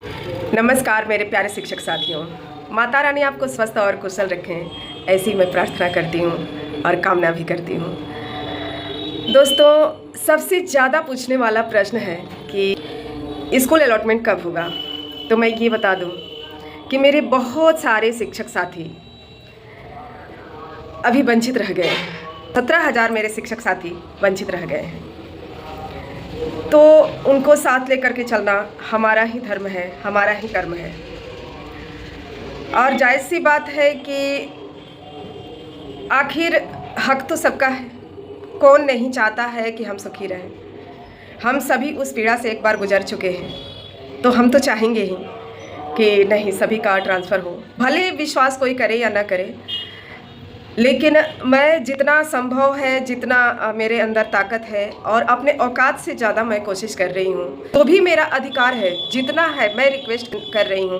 नमस्कार मेरे प्यारे शिक्षक साथियों, माता रानी आपको स्वस्थ और कुशल रखें, ऐसी मैं प्रार्थना करती हूँ और कामना भी करती हूँ। दोस्तों, सबसे ज़्यादा पूछने वाला प्रश्न है कि स्कूल अलॉटमेंट कब होगा। तो मैं ये बता दूँ कि मेरे बहुत सारे शिक्षक साथी अभी वंचित रह गए हैं। 17,000 मेरे शिक्षक साथी वंचित रह गए हैं। तो उनको साथ लेकर के चलना हमारा ही धर्म है, हमारा ही कर्म है। और जायज़ सी बात है कि आखिर हक तो सबका है, कौन नहीं चाहता है कि हम सुखी रहें। हम सभी उस पीड़ा से एक बार गुजर चुके हैं, तो हम तो चाहेंगे ही कि नहीं, सभी का ट्रांसफ़र हो, भले विश्वास कोई करे या ना करे। लेकिन मैं जितना संभव है, जितना मेरे अंदर ताकत है और अपने औकात से ज़्यादा मैं कोशिश कर रही हूँ। तो भी मेरा अधिकार है, जितना है मैं रिक्वेस्ट कर रही हूँ,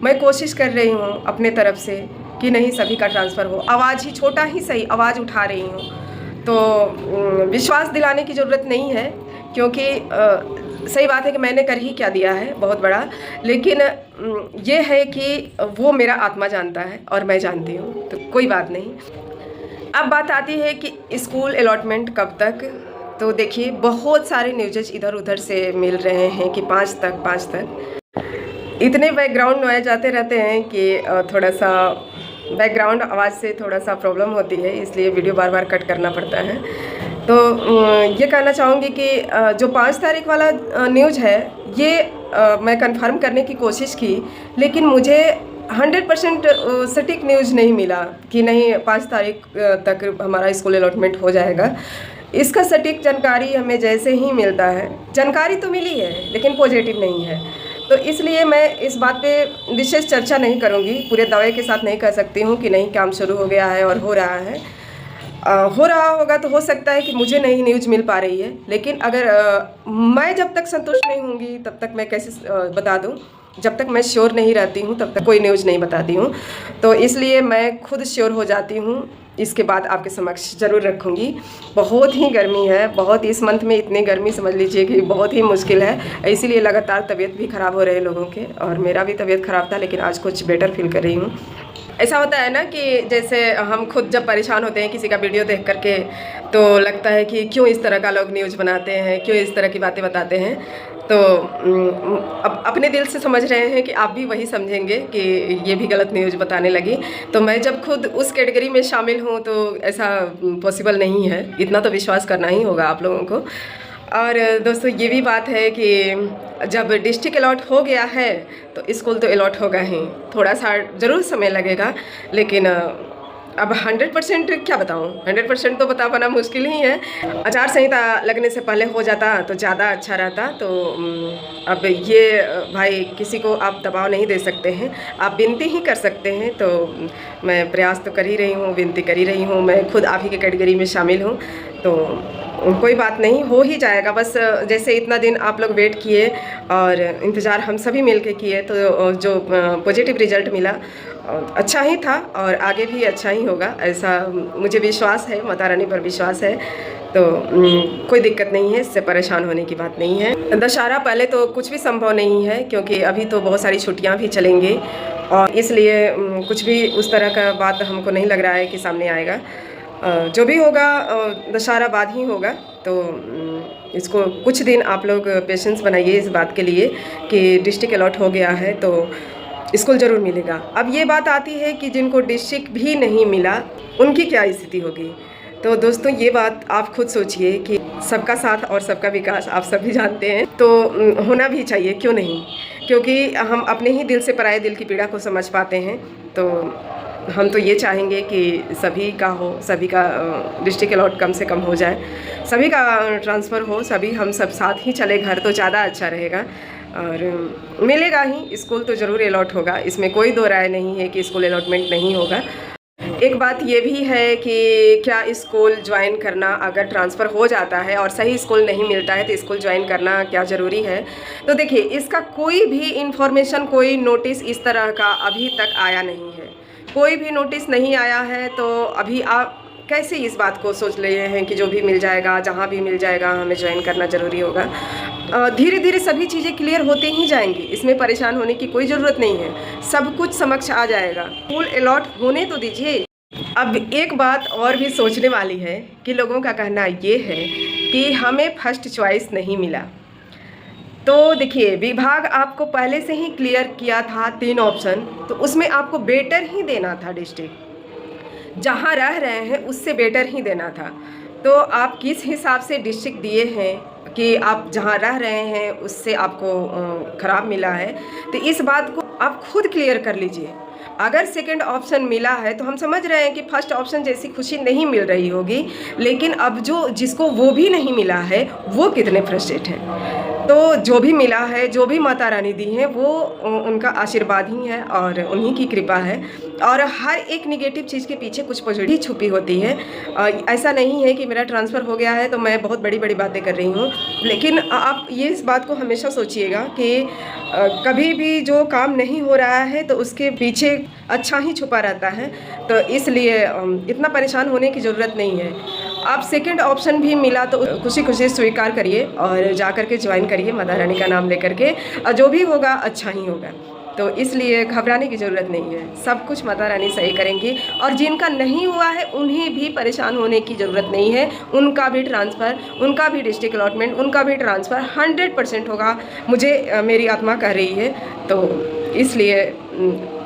मैं कोशिश कर रही हूँ अपने तरफ से कि नहीं, सभी का ट्रांसफ़र हो। आवाज़ ही छोटा ही सही, आवाज़ उठा रही हूँ। तो विश्वास दिलाने की ज़रूरत नहीं है, क्योंकि सही बात है कि मैंने कर ही क्या दिया है बहुत बड़ा। लेकिन ये है कि वो मेरा आत्मा जानता है और मैं जानती हूँ, तो कोई बात नहीं। अब बात आती है कि स्कूल अलॉटमेंट कब तक। तो देखिए, बहुत सारे न्यूज़ इधर उधर से मिल रहे हैं कि 5 तक। इतने बैकग्राउंड नॉइज़ आते रहते हैं कि थोड़ा सा बैकग्राउंड आवाज़ से थोड़ा सा प्रॉब्लम होती है, इसलिए वीडियो बार बार कट करना पड़ता है। तो ये कहना चाहूँगी कि जो 5 तारीख वाला न्यूज़ है, ये मैं कंफर्म करने की कोशिश की, लेकिन मुझे 100% सटीक न्यूज़ नहीं मिला कि नहीं 5 तारीख तक हमारा स्कूल अलॉटमेंट हो जाएगा। इसका सटीक जानकारी हमें जैसे ही मिलता है, जानकारी तो मिली है लेकिन पॉजिटिव नहीं है, तो इसलिए मैं इस बात पे विशेष चर्चा नहीं करूँगी। पूरे दावे के साथ नहीं कह सकती हूँ कि नहीं, काम शुरू हो गया है और हो रहा है। हो रहा होगा तो हो सकता है कि मुझे नहीं न्यूज़ मिल पा रही है, लेकिन अगर मैं जब तक संतुष्ट नहीं होंगी तब तक मैं कैसे बता दूं। जब तक मैं श्योर नहीं रहती हूं तब तक कोई न्यूज़ नहीं बताती हूं। तो इसलिए मैं खुद श्योर हो जाती हूं, इसके बाद आपके समक्ष ज़रूर रखूँगी। बहुत ही गर्मी है, बहुत इस मंथ में इतनी गर्मी समझ लीजिए कि बहुत ही मुश्किल है। इसीलिए लगातार तबीयत भी ख़राब हो रहे हैं लोगों के, और मेरा भी तबीयत ख़राब था, लेकिन आज कुछ बेटर फील कर रही हूँ। ऐसा होता है ना कि जैसे हम खुद जब परेशान होते हैं किसी का वीडियो देख करके, तो लगता है कि क्यों इस तरह का लोग न्यूज़ बनाते हैं, क्यों इस तरह की बातें बताते हैं। तो अब अपने दिल से समझ रहे हैं कि आप भी वही समझेंगे कि ये भी गलत न्यूज़ बताने लगी। तो मैं जब खुद उस कैटेगरी में शामिल हूँ तो ऐसा पॉसिबल नहीं है, इतना तो विश्वास करना ही होगा आप लोगों को। और दोस्तों, ये भी बात है कि जब डिस्ट्रिक्ट अलॉट हो गया है तो स्कूल तो अलॉट होगा ही। थोड़ा सा ज़रूर समय लगेगा, लेकिन अब 100% क्या बताऊँ, 100% तो बता पाना मुश्किल ही है। आचार संहिता लगने से पहले हो जाता तो ज़्यादा अच्छा रहता। तो अब ये भाई, किसी को आप दबाव नहीं दे सकते हैं, आप विनती ही कर सकते हैं। तो मैं प्रयास तो कर ही रही हूँ, विनती कर ही रही हूँ। मैं खुद आप ही के कैटेगरी में शामिल हूँ, तो कोई बात नहीं, हो ही जाएगा। बस जैसे इतना दिन आप लोग वेट किए और इंतज़ार हम सभी मिल के किए, तो जो पॉजिटिव रिज़ल्ट मिला अच्छा ही था और आगे भी अच्छा ही होगा, ऐसा मुझे विश्वास है, माता रानी पर विश्वास है। तो कोई दिक्कत नहीं है, इससे परेशान होने की बात नहीं है। दशहरा पहले तो कुछ भी संभव नहीं है, क्योंकि अभी तो बहुत सारी छुट्टियां भी चलेंगी, और इसलिए कुछ भी उस तरह का बात हमको नहीं लग रहा है कि सामने आएगा। जो भी होगा दशहरा बाद ही होगा। तो इसको कुछ दिन आप लोग पेशेंस बनाइए इस बात के लिए कि डिस्ट्रिक्ट अलॉट हो गया है तो स्कूल ज़रूर मिलेगा। अब ये बात आती है कि जिनको डिस्ट्रिक्ट भी नहीं मिला, उनकी क्या स्थिति होगी। तो दोस्तों, ये बात आप खुद सोचिए कि सबका साथ और सबका विकास आप सभी जानते हैं, तो होना भी चाहिए, क्यों नहीं। क्योंकि हम अपने ही दिल से पराये दिल की पीड़ा को समझ पाते हैं। तो हम तो ये चाहेंगे कि सभी का हो, सभी का डिस्ट्रिक्ट अलॉट कम से कम हो जाए, सभी का ट्रांसफ़र हो, सभी हम सब साथ ही चले घर, तो ज़्यादा अच्छा रहेगा। और मिलेगा ही, स्कूल तो ज़रूर अलॉट होगा, इसमें कोई दो राय नहीं है कि स्कूल अलॉटमेंट नहीं होगा। एक बात ये भी है कि क्या स्कूल ज्वाइन करना, अगर ट्रांसफ़र हो जाता है और सही स्कूल नहीं मिलता है तो स्कूल ज्वाइन करना क्या ज़रूरी है। तो देखिए, इसका कोई भी इन्फॉर्मेशन, कोई नोटिस इस तरह का अभी तक आया नहीं है, कोई भी नोटिस नहीं आया है। तो अभी आप कैसे इस बात को सोच रहे हैं कि जो भी मिल जाएगा, जहाँ भी मिल जाएगा, हमें ज्वाइन करना ज़रूरी होगा। धीरे धीरे सभी चीज़ें क्लियर होते ही जाएंगी, इसमें परेशान होने की कोई ज़रूरत नहीं है, सब कुछ समक्ष आ जाएगा। फुल अलॉट होने तो दीजिए। अब एक बात और भी सोचने वाली है कि लोगों का कहना ये है कि हमें फर्स्ट चॉइस नहीं मिला। तो देखिए, विभाग आपको पहले से ही क्लियर किया था 3 ऑप्शन, तो उसमें आपको बेटर ही देना था, डिस्ट्रिक्ट जहाँ रह रहे हैं उससे बेटर ही देना था। तो आप किस हिसाब से डिस्ट्रिक्ट दिए हैं कि आप जहाँ रह रहे हैं उससे आपको ख़राब मिला है, तो इस बात को आप खुद क्लियर कर लीजिए। अगर सेकंड ऑप्शन मिला है तो हम समझ रहे हैं कि फर्स्ट ऑप्शन जैसी खुशी नहीं मिल रही होगी, लेकिन अब जिसको वो भी नहीं मिला है वो कितने फ्रस्ट्रेट हैं। तो जो भी मिला है, जो भी माता रानी दी है, वो उनका आशीर्वाद ही है और उन्हीं की कृपा है। और हर एक निगेटिव चीज़ के पीछे कुछ पॉजिटिव छुपी होती है। ऐसा नहीं है कि मेरा ट्रांसफ़र हो गया है तो मैं बहुत बड़ी बड़ी बातें कर रही हूँ, लेकिन आप ये इस बात को हमेशा सोचिएगा कि कभी भी जो काम नहीं हो रहा है तो उसके पीछे अच्छा ही छुपा रहता है। तो इसलिए इतना परेशान होने की ज़रूरत नहीं है। आप सेकंड ऑप्शन भी मिला तो खुशी खुशी स्वीकार करिए और जा कर के ज्वाइन करिए माता रानी का नाम लेकर के, और जो भी होगा अच्छा ही होगा। तो इसलिए घबराने की ज़रूरत नहीं है, सब कुछ माता रानी सही करेंगी। और जिनका नहीं हुआ है उन्हें भी परेशान होने की ज़रूरत नहीं है, उनका भी ट्रांसफ़र, उनका भी डिस्ट्रिक्ट अलॉटमेंट, उनका भी ट्रांसफ़र 100% होगा, मुझे मेरी आत्मा कह रही है। तो इसलिए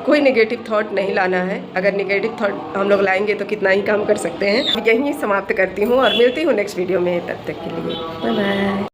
कोई नेगेटिव थॉट नहीं लाना है। अगर नेगेटिव थॉट हम लोग लाएंगे तो कितना ही काम कर सकते हैं। यहीं समाप्त करती हूँ और मिलती हूँ नेक्स्ट वीडियो में, तब तक के लिए बाय बाय।